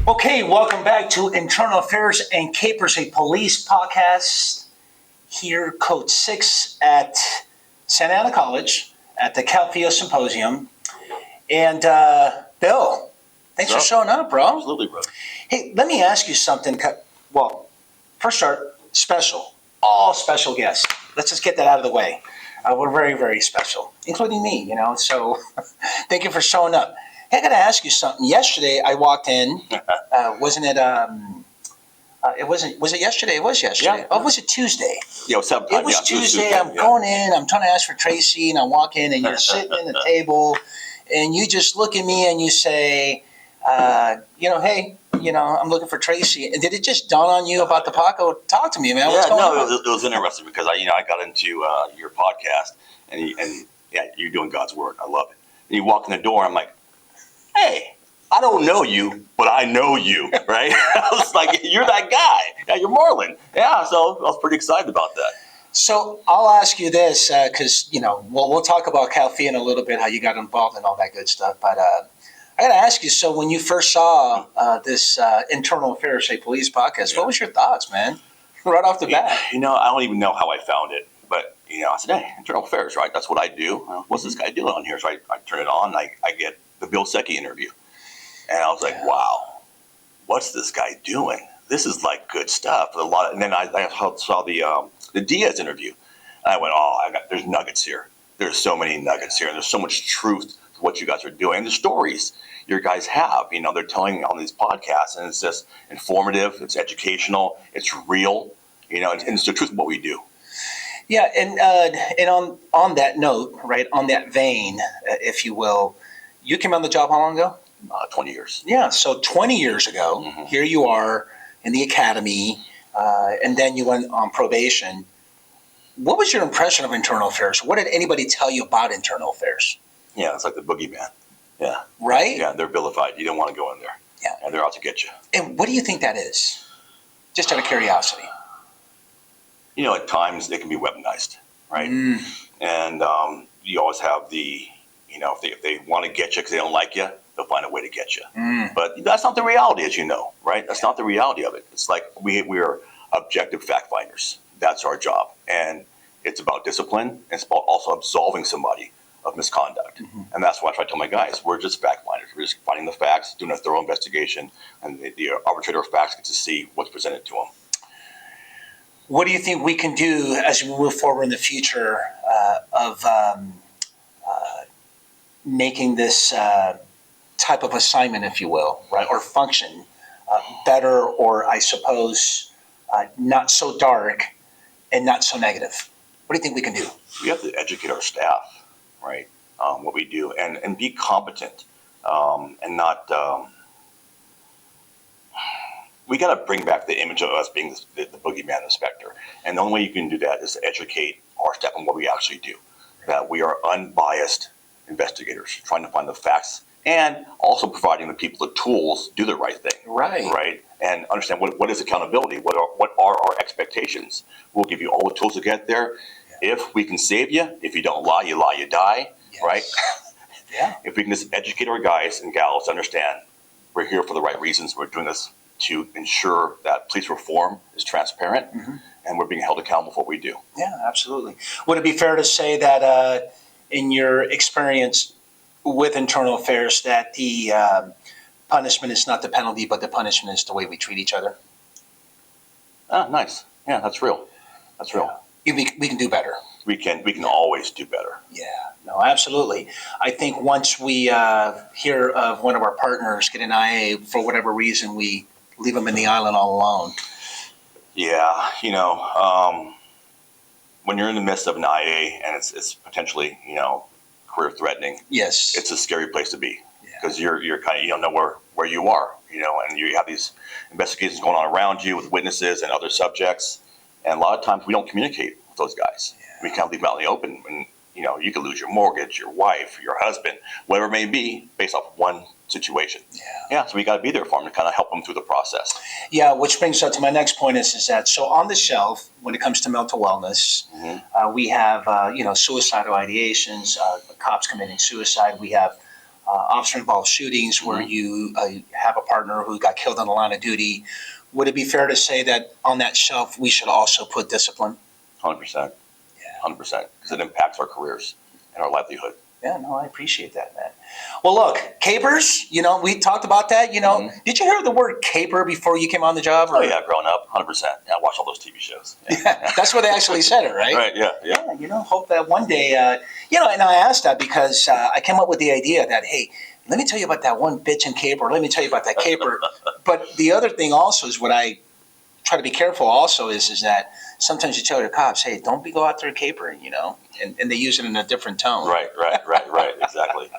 Okay, welcome back to Internal Affairs and Capers, a police podcast. Here, Code 6 at Santa Ana College at the Calfeo Symposium. And Bill, thanks for showing up, bro. Absolutely, bro. Hey, let me ask you something. Well, first start, special. All special guests. Let's just get that out of the way. We're very, very special, including me, So thank you for showing up. Hey, I got to ask you something. Yesterday, I walked in. Wasn't it? It wasn't. Was it yesterday? It was yesterday. Yeah. Oh, was it Tuesday? Yeah, it was sometime. It was Yeah, Tuesday. I'm going in. I'm trying to ask for Tracy, and I walk in, and you're sitting in the table, and you just look at me and you say, hey, I'm looking for Tracy. And did it just dawn on you about the Paco? Talk to me, man. What's going on? It was interesting because I got into your podcast, and you're doing God's work. I love it. And you walk in the door, I'm like, hey, I don't know you, but I know you, right? I was like, you're that guy. Yeah, you're Marlon. Yeah, so I was pretty excited about that. So I'll ask you this, because, we'll talk about Calfeo in a little bit, how you got involved and all that good stuff. But I got to ask you, so when you first saw this Internal Affairs, say, police podcast, what was your thoughts, man? Right off the bat. I don't even know how I found it. But, I said, hey, Internal Affairs, right? That's what I do. What's this guy doing on here? So I turn it on, I get the Bill Secchi interview. And I was like, wow, what's this guy doing? This is like good stuff. And then I saw the Diaz interview. And I went, there's nuggets here. There's so many nuggets here. And there's so much truth to what you guys are doing. And the stories your guys have, they're telling on these podcasts. And it's just informative. It's educational. It's real, and it's the truth of what we do. Yeah, and on that note, right, on that vein, if you will, you came on the job how long ago? 20 years. Yeah, so 20 years ago, Here you are in the academy, and then you went on probation. What was your impression of Internal Affairs? What did anybody tell you about Internal Affairs? Yeah, it's like the boogeyman. Yeah. Right? Yeah, they're vilified. You don't want to go in there. Yeah. And they're out to get you. And what do you think that is? Just out of curiosity. At times they can be weaponized, right? And you always have the, if they want to get you because they don't like you, they'll find a way to get you. But that's not the reality, as you know, right? That's not the reality of it. It's like we're objective fact finders. That's our job. And it's about discipline. And it's about also absolving somebody of misconduct. And that's why I try to tell my guys, we're just fact finders. We're just finding the facts, doing a thorough investigation, and the arbitrator of facts gets to see what's presented to them. What do you think we can do as we move forward in the future of making this type of assignment, if you will, right, or function better, or I suppose not so dark and not so negative? What do you think we can do? We have to educate our staff, right, what we do, and be competent, and not. We got to bring back the image of us being the boogeyman inspector. And the only way you can do that is to educate our staff on what we actually do. That we are unbiased investigators, trying to find the facts, and also providing the people the tools to do the right thing. Right. And understand what is accountability, what are our expectations. We'll give you all the tools to get there. Yeah. If we can save you, if you don't lie, you die, yes. Right? Yeah. If we can just educate our guys and gals to understand we're here for the right reasons, we're doing this to ensure that police reform is transparent, and we're being held accountable for what we do. Yeah, absolutely. Would it be fair to say that in your experience with Internal Affairs that the punishment is not the penalty, but the punishment is the way we treat each other? Nice. Yeah, that's real. That's real. We can do better. We can always do better. Yeah, no, absolutely. I think once we hear of one of our partners get an IA for whatever reason, we leave them in the island all alone. Yeah, when you're in the midst of an IA and it's potentially, career threatening. Yes, it's a scary place to be because you're kind of, you don't know where you are, and you have these investigations going on around you with witnesses and other subjects, and a lot of times we don't communicate with those guys. Yeah. We kind of leave them out in the open, and you could lose your mortgage, your wife, your husband, whatever it may be, based off of one situation. Yeah. So we got to be there for them to kind of help them through the process. Yeah, which brings up to my next point is that so on the shelf when it comes to mental wellness, we have suicidal ideations, cops committing suicide. We have officer-involved shootings where you have a partner who got killed on the line of duty. Would it be fair to say that on that shelf we should also put discipline? 100%. Yeah. 100%. Because it impacts our careers and our livelihood. Yeah, no, I appreciate that, man. Well, look, capers, we talked about that, Did you hear the word caper before you came on the job? Oh, yeah, growing up, 100%. Yeah, I watch all those TV shows. Yeah, that's where they actually said it, right? Right, yeah. Yeah, hope that one day, and I asked that because I came up with the idea that, hey, let me tell you about that one bitch and caper. Let me tell you about that caper. But the other thing also is what I try to be careful also is that sometimes you tell your cops, hey, don't go out there capering, and they use it in a different tone. Right, exactly.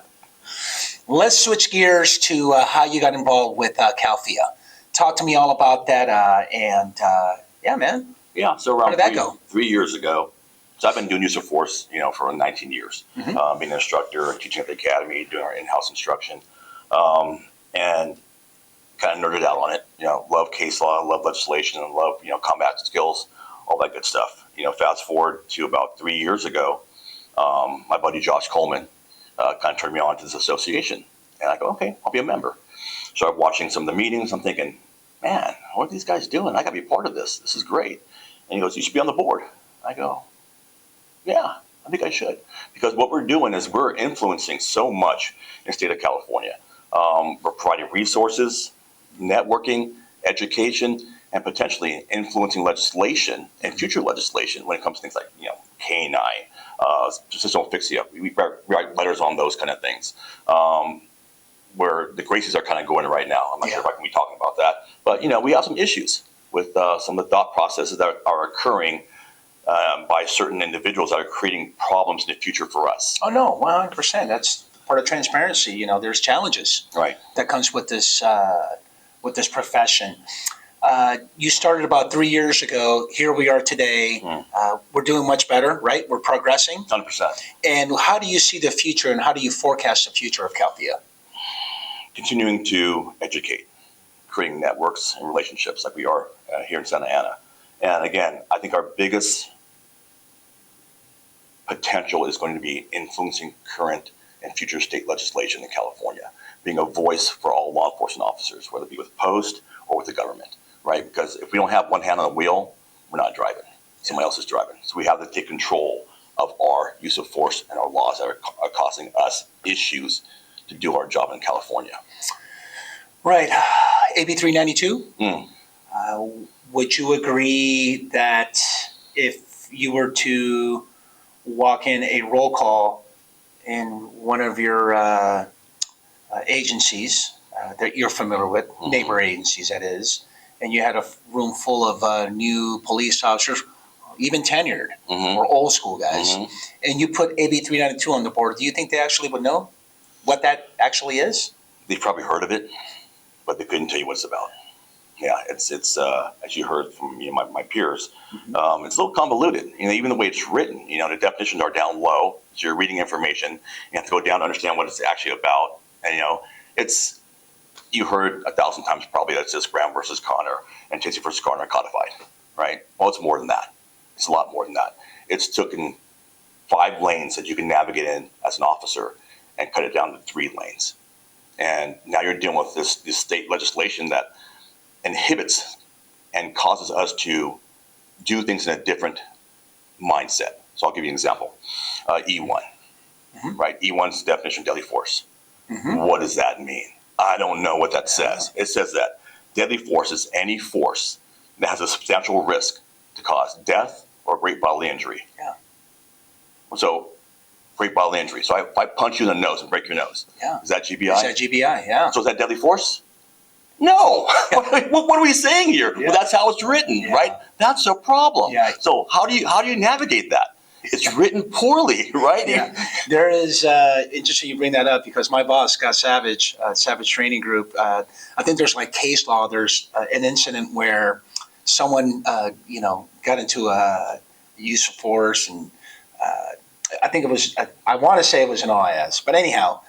Let's switch gears to how you got involved with CalFIA. Talk to me all about that, yeah, man. Yeah, so around How did that go? 3 years ago, so I've been doing use of force, for 19 years, being an instructor, teaching at the academy, doing our in-house instruction, and kind of nerded out on it. Love case law, love legislation, and love, combat skills, all that good stuff. Fast forward to about 3 years ago, my buddy Josh Coleman kind of turned me on to this association. And I go, okay, I'll be a member. So I'm watching some of the meetings. I'm thinking, man, what are these guys doing? I got to be part of this. This is great. And he goes, you should be on the board. I go, yeah, I think I should. Because what we're doing is we're influencing so much in the state of California. We're providing resources, networking, education, and potentially influencing legislation and future legislation when it comes to things like, K-9, just don't fix you up. We write letters on those kind of things. Where the Gracies are kind of going right now. I'm not sure if I can be talking about that. But, we have some issues with some of the thought processes that are occurring by certain individuals that are creating problems in the future for us. Oh, no, 100%. That's part of transparency. There's challenges that comes with this profession. You started about 3 years ago. Here we are today. We're doing much better, right? We're progressing. 100%. And how do you see the future and how do you forecast the future of CalFIA? Continuing to educate, creating networks and relationships like we are here in Santa Ana. And again, I think our biggest potential is going to be influencing current and future state legislation in California, being a voice for all law enforcement officers, whether it be with post or with the government, right? Because if we don't have one hand on the wheel, we're not driving. Somebody else is driving. So we have to take control of our use of force and our laws that are causing us issues to do our job in California. Right. AB 392? Would you agree that if you were to walk in a roll call in one of your agencies that you're familiar with, neighbor agencies that is, and you had a room full of new police officers, even tenured or old school guys, and you put AB 392 on the board, do you think they actually would know what that actually is? They've probably heard of it, but they couldn't tell you what it's about. Yeah, it's as you heard from my peers, it's a little convoluted. Even the way it's written, the definitions are down low. So you're reading information, you have to go down to understand what it's actually about. And you heard 1,000 times probably that it says Graham versus Connor and Casey versus Connor codified, right? Well, it's more than that. It's a lot more than that. It's taken 5 lanes that you can navigate in as an officer and cut it down to 3 lanes. And now you're dealing with this state legislation that inhibits and causes us to do things in a different mindset. So I'll give you an example. E1, right? E1's definition of deadly force. What does that mean? I don't know what that says. It says that deadly force is any force that has a substantial risk to cause death or great bodily injury. Yeah. So great bodily injury. So if I punch you in the nose and break your nose, is that GBI? Is that GBI? Yeah. So is that deadly force? No. What are we saying here? Well, that's how it's written, right? That's a problem. Yeah. So how do you navigate that? It's written poorly, right? Yeah. There is interesting you bring that up because my boss, Scott Savage, Savage Training Group, I think there's like case law. There's an incident where someone, got into a use of force, and I think it was, I want to say it was an OIS, but anyhow,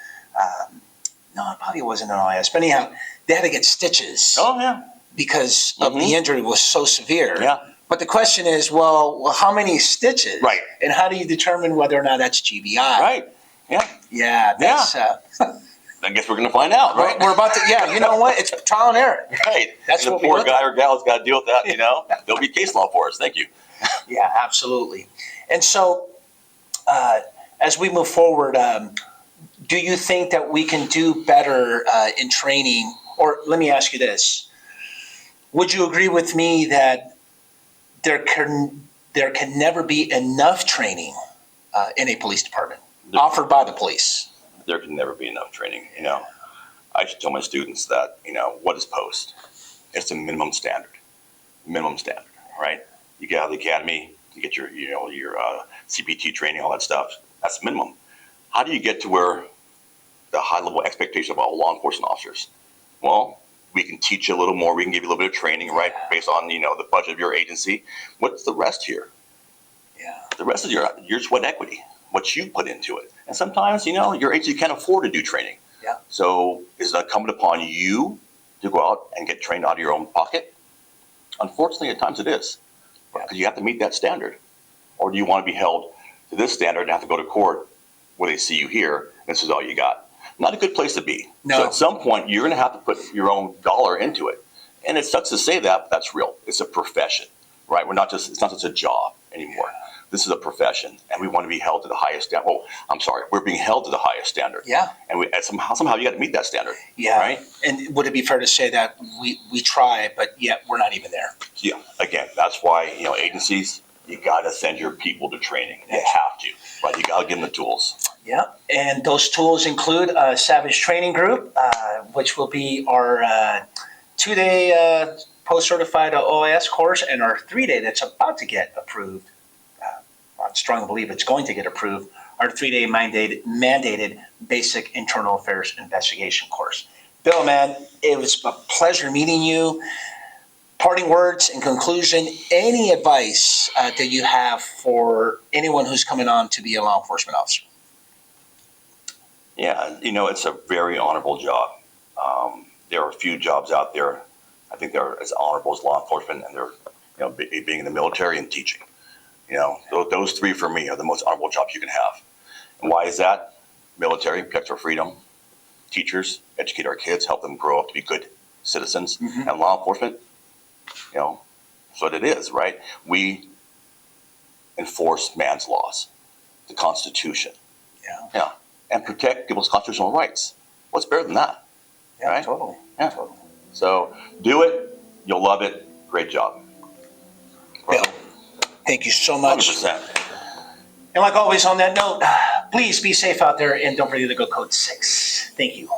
no, it probably wasn't an OIS, but anyhow, they had to get stitches. Oh, yeah. Because of the injury was so severe. Yeah. But the question is, well, how many stitches? Right. And how do you determine whether or not that's GBI? Right. Yeah. Yeah. That's, I guess we're going to find out, right? We're about to, yeah, you know what? It's trial and error. Right. That's and what the we poor look guy at. or gal has got to deal with that, There'll be case law for us. Thank you. Yeah, absolutely. And so, as we move forward, do you think that we can do better in training? Or let me ask you this. Would you agree with me that there can never be enough training in a police department offered by the police? There can never be enough training. I should tell my students that, what is post? It's a minimum standard, right? You get out of the academy, you get your CPT training, all that stuff. That's minimum. How do you get to where the high level expectation of all law enforcement officers? Well, we can teach you a little more. We can give you a little bit of training, right? Based on, the budget of your agency. What's the rest here? Yeah. The rest is your sweat equity, what you put into it. And sometimes, your agency can't afford to do training. Yeah. So is it incumbent upon you to go out and get trained out of your own pocket? Unfortunately, at times it is. Because you have to meet that standard. Or do you want to be held to this standard and have to go to court where they see you here, and this is all you got? Not a good place to be. No. So at some point, you're going to have to put your own dollar into it. And it sucks to say that, but that's real. It's a profession, right? It's not just a job anymore. Yeah. This is a profession, and we want to be held to the highest standard. Oh, I'm sorry. We're being held to the highest standard. Yeah. And somehow you got to meet that standard. Yeah. Right? And would it be fair to say that we try, but yet we're not even there? Yeah. Again, that's why, agencies, you got to send your people to training. You have to. Right? You got to give them the tools. Yeah. And those tools include a Savage Training Group, which will be our 2-day post-certified OIS course, and our 3-day that's about to get approved. I strongly believe it's going to get approved. Our 3-day mandated basic internal affairs investigation course. Bill, man, it was a pleasure meeting you. Parting words in conclusion, any advice that you have for anyone who's coming on to be a law enforcement officer? Yeah, it's a very honorable job. There are a few jobs out there, I think they're as honorable as law enforcement, and they're, being in the military and teaching. Those three for me are the most honorable jobs you can have. And why is that? Military, protect our freedom. Teachers, educate our kids, help them grow up to be good citizens. Mm-hmm. And law enforcement, that's what it is, right? We enforce man's laws, the Constitution. Yeah. And protect people's constitutional rights. What's better than that? Yeah, right? Totally. Yeah. Totally. So do it. You'll love it. Great job. Bill, thank you so much. 100%. And like always on that note, please be safe out there and don't forget to go code 6. Thank you.